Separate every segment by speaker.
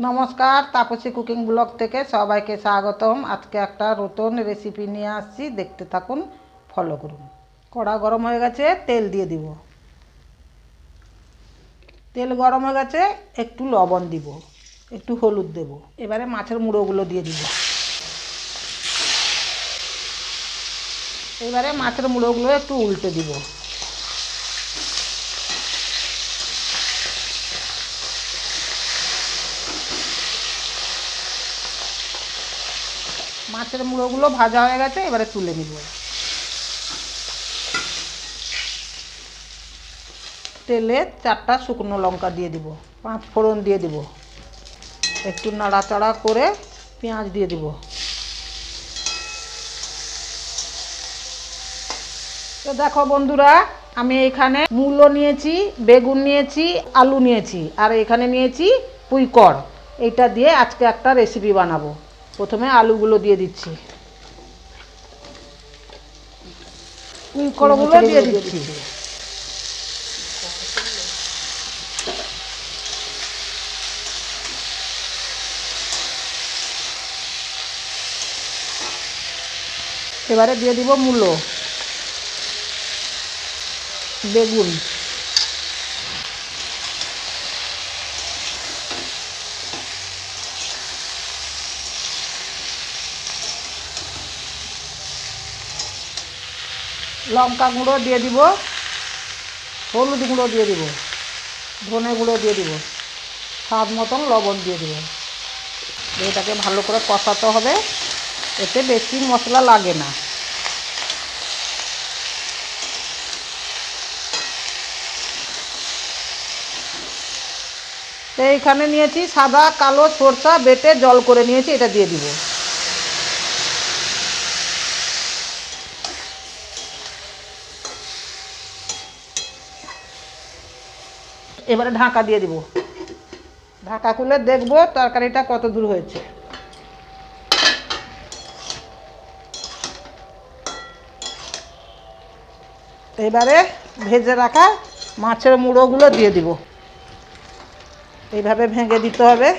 Speaker 1: নমস্কার, Tapasi cooking blog থেকে সবাইকে স্বাগতম। আজকে একটা নতুন রেসিপি নিয়ে আসছি, দেখতে থাকুন, ফলো করুন। কড়া গরম হয়ে গেছে, তেল দিয়ে দিব। তেল গরম হয়ে গেছে, একটু লবণ দিব, একটু হলুদ দেব। এবারে মাছের মুড়োগুলো দিয়ে দিব। এবারে মাছের মুড়োগুলো একটু উল্টে দিব। মাছের মুড়োগুলো ভাজা হয়ে গেছে, এবারে তুলে নিব। তেলে 4টা শুকনো লঙ্কা দিয়ে দিব, 5 ফোড়ন দিয়ে দিব, একটু নাড়াচাড়া করে পেঁয়াজ দিয়ে দিব। তো দেখো বন্ধুরা, আমি এখানে মূলো নিয়েছি, বেগুন নিয়েছি, আলু নিয়েছি, আর এখানে নিয়েছি পুঁইকড়। এইটা দিয়ে আজকে একটা রেসিপি বানাবো। প্রথমে আলুগুলো দিয়ে দিচ্ছি, পুঁইকড়গুলো দিয়ে দিচ্ছি। এবারে দিয়ে দিব মূলো, বেগুন, লঙ্কা গুঁড়ো দিয়ে দিব, হলুদ গুঁড়ো দিয়ে দিব, ধনে গুঁড়ো দিয়ে দিব, স্বাদ মতন লবণ দিয়ে দিব। এটাকে ভালো করে কষাতে হবে, এতে বেশি মশলা লাগে না। তো এইখানে নিয়েছি সাদা কালো সরষা বেটে জল করে নিয়েছি, এটা দিয়ে দিব। এবারে ঢাকা দিয়ে দিব। ঢাকা খুলে দেখবো তরকারিটা কত দূর হয়েছে। এবারে ভেজে রাখা মাছের মুড়োগুলো দিয়ে দিব। এইভাবে ভেঙে দিতে হবে।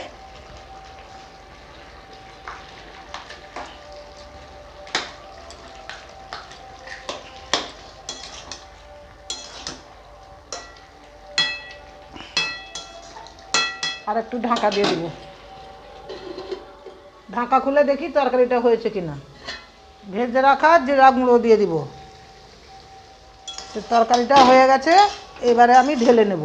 Speaker 1: আর একটু ঢাকা দিয়ে দিব। ঢাকা খুলে দেখি তরকারিটা হয়েছে কিনা। ভেজে রাখা জিরা গুঁড়ো দিয়ে দিব। তরকারিটা হয়ে গেছে, এবারে আমি ঢেলে নেব।